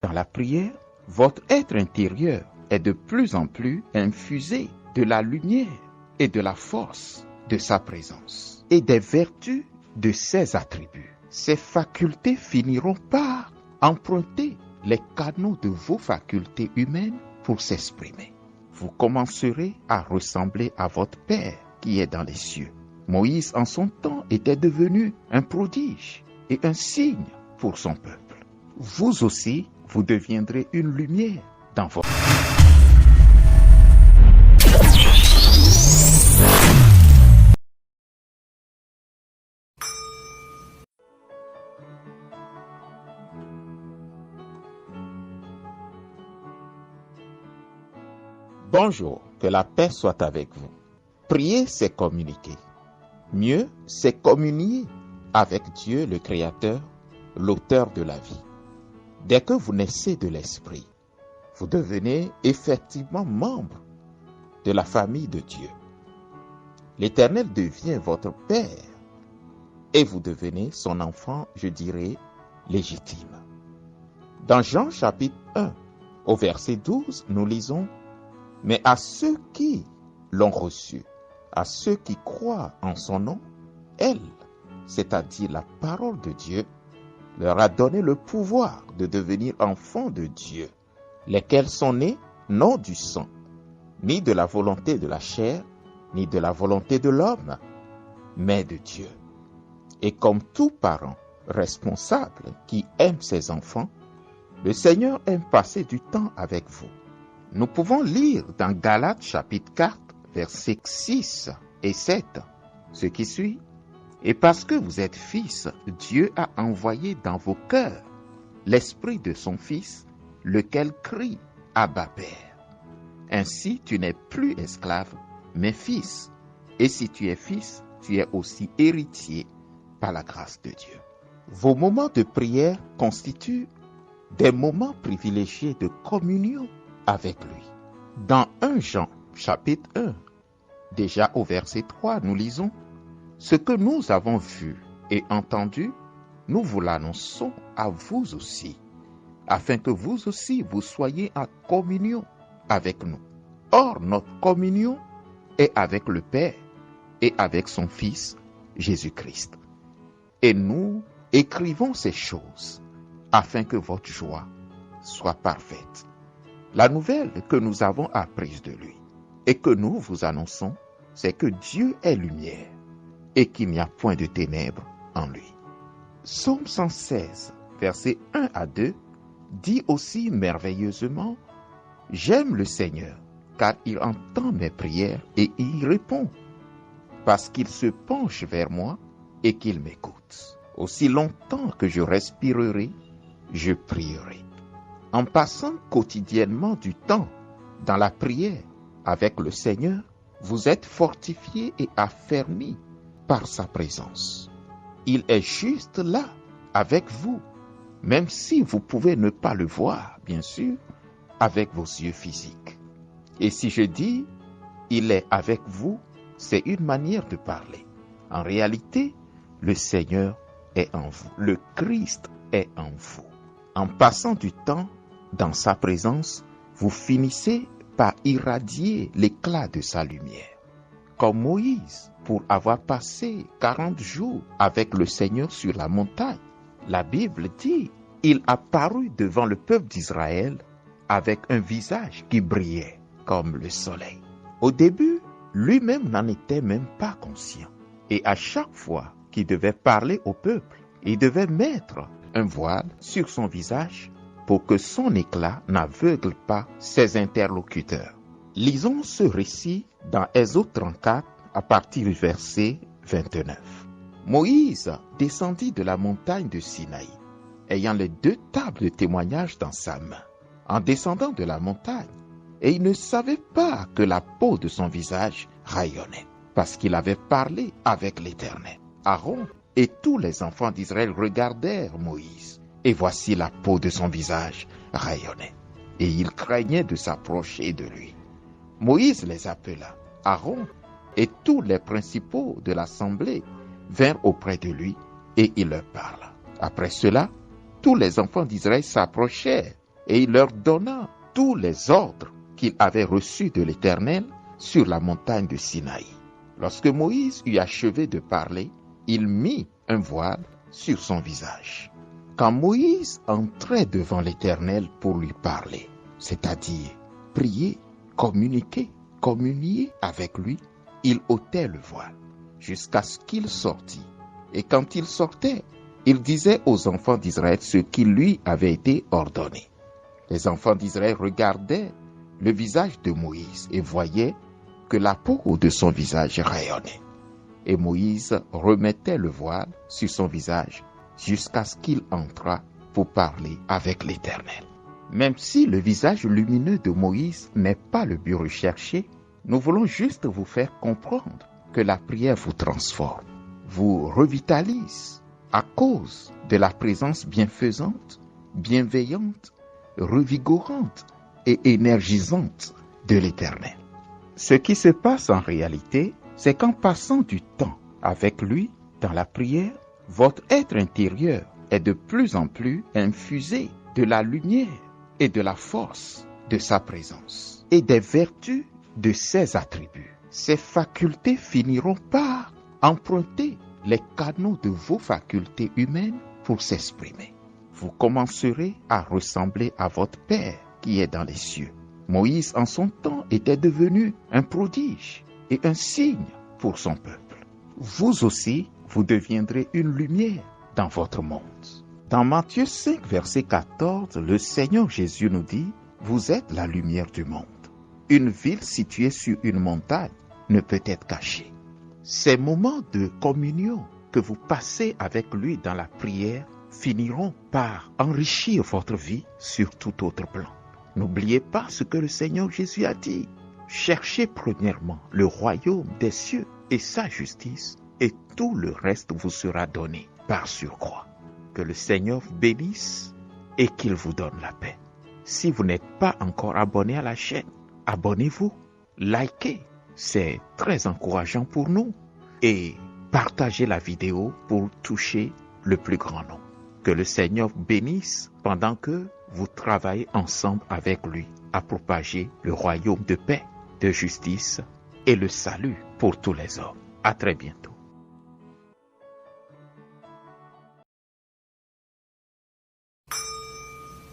Dans la prière, votre être intérieur est de plus en plus infusé de la lumière et de la force de sa présence et des vertus de ses attributs. Ces facultés finiront par emprunter les canaux de vos facultés humaines pour s'exprimer. Vous commencerez à ressembler à votre Père qui est dans les cieux. Moïse, en son temps, était devenu un prodige et un signe pour son peuple. Vous aussi, vous deviendrez une lumière dans votre... Bonjour, que la paix soit avec vous. Prier, c'est communiquer. Mieux, c'est communier avec Dieu le Créateur, l'auteur de la vie. Dès que vous naissez de l'Esprit, vous devenez effectivement membre de la famille de Dieu. L'Éternel devient votre Père et vous devenez son enfant, je dirais, légitime. Dans Jean chapitre 1, au verset 12, nous lisons « Mais à ceux qui l'ont reçu, à ceux qui croient en son nom, elle, c'est-à-dire la parole de Dieu, leur a donné le pouvoir de devenir enfants de Dieu, lesquels sont nés non du sang, ni de la volonté de la chair, ni de la volonté de l'homme, mais de Dieu. Et comme tout parent responsable qui aime ses enfants, le Seigneur aime passer du temps avec vous. Nous pouvons lire dans Galates chapitre 4, versets 6 et 7, ce qui suit. Et parce que vous êtes fils, Dieu a envoyé dans vos cœurs l'esprit de son Fils, lequel crie « Abba, Père ». Ainsi, tu n'es plus esclave, mais fils. Et si tu es fils, tu es aussi héritier par la grâce de Dieu. Vos moments de prière constituent des moments privilégiés de communion avec lui. Dans 1 Jean, chapitre 1, déjà au verset 3, nous lisons « Ce que nous avons vu et entendu, nous vous l'annonçons à vous aussi, afin que vous aussi vous soyez en communion avec nous. Or, notre communion est avec le Père et avec son Fils, Jésus-Christ. Et nous écrivons ces choses afin que votre joie soit parfaite. La nouvelle que nous avons apprise de lui et que nous vous annonçons, c'est que Dieu est lumière et qu'il n'y a point de ténèbres en lui. Psaume 116, versets 1 à 2, dit aussi merveilleusement « J'aime le Seigneur, car il entend mes prières et il y répond, parce qu'il se penche vers moi et qu'il m'écoute. Aussi longtemps que je respirerai, je prierai. » En passant quotidiennement du temps dans la prière avec le Seigneur, vous êtes fortifiés et affermis par sa présence. Il est juste là, avec vous, même si vous pouvez ne pas le voir, bien sûr, avec vos yeux physiques. Et si je dis « il est avec vous », c'est une manière de parler. En réalité, le Seigneur est en vous. Le Christ est en vous. En passant du temps dans sa présence, vous finissez par irradier l'éclat de sa lumière. Comme Moïse, pour avoir passé 40 jours avec le Seigneur sur la montagne, la Bible dit, il apparut devant le peuple d'Israël avec un visage qui brillait comme le soleil. Au début, lui-même n'en était même pas conscient. Et à chaque fois qu'il devait parler au peuple, il devait mettre un voile sur son visage pour que son éclat n'aveugle pas ses interlocuteurs. Lisons ce récit dans Exode 34 à partir du verset 29. Moïse descendit de la montagne de Sinaï, ayant les 2 tables de témoignage dans sa main, en descendant de la montagne, et il ne savait pas que la peau de son visage rayonnait, parce qu'il avait parlé avec l'Éternel. Aaron et tous les enfants d'Israël regardèrent Moïse, et voici la peau de son visage rayonnait, et ils craignaient de s'approcher de lui. Moïse les appela. Aaron et tous les principaux de l'assemblée vinrent auprès de lui, et il leur parla. Après cela, tous les enfants d'Israël s'approchèrent et il leur donna tous les ordres qu'il avait reçus de l'Éternel sur la montagne de Sinaï. Lorsque Moïse eut achevé de parler, il mit un voile sur son visage. Quand Moïse entrait devant l'Éternel pour lui parler, c'est-à-dire prier, communier avec lui, il ôtait le voile jusqu'à ce qu'il sortît. Et quand il sortait, il disait aux enfants d'Israël ce qui lui avait été ordonné. Les enfants d'Israël regardaient le visage de Moïse et voyaient que la peau de son visage rayonnait. Et Moïse remettait le voile sur son visage jusqu'à ce qu'il entrât pour parler avec l'Éternel. Même si le visage lumineux de Moïse n'est pas le but recherché, nous voulons juste vous faire comprendre que la prière vous transforme, vous revitalise à cause de la présence bienfaisante, bienveillante, revigorante et énergisante de l'Éternel. Ce qui se passe en réalité, c'est qu'en passant du temps avec lui dans la prière, votre être intérieur est de plus en plus infusé de la lumière et de la force de sa présence et des vertus de ses attributs. Ces facultés finiront par emprunter les canaux de vos facultés humaines pour s'exprimer. Vous commencerez à ressembler à votre Père qui est dans les cieux. Moïse, en son temps, était devenu un prodige et un signe pour son peuple. Vous aussi, vous deviendrez une lumière dans votre monde. Dans Matthieu 5, verset 14, le Seigneur Jésus nous dit « Vous êtes la lumière du monde. Une ville située sur une montagne ne peut être cachée. » Ces moments de communion que vous passez avec lui dans la prière finiront par enrichir votre vie sur tout autre plan. N'oubliez pas ce que le Seigneur Jésus a dit. Cherchez premièrement le royaume des cieux et sa justice, et tout le reste vous sera donné par surcroît. Que le Seigneur vous bénisse et qu'il vous donne la paix. Si vous n'êtes pas encore abonné à la chaîne, abonnez-vous, likez, c'est très encourageant pour nous, et partagez la vidéo pour toucher le plus grand nombre. Que le Seigneur vous bénisse pendant que vous travaillez ensemble avec lui à propager le royaume de paix, de justice et le salut pour tous les hommes. À très bientôt.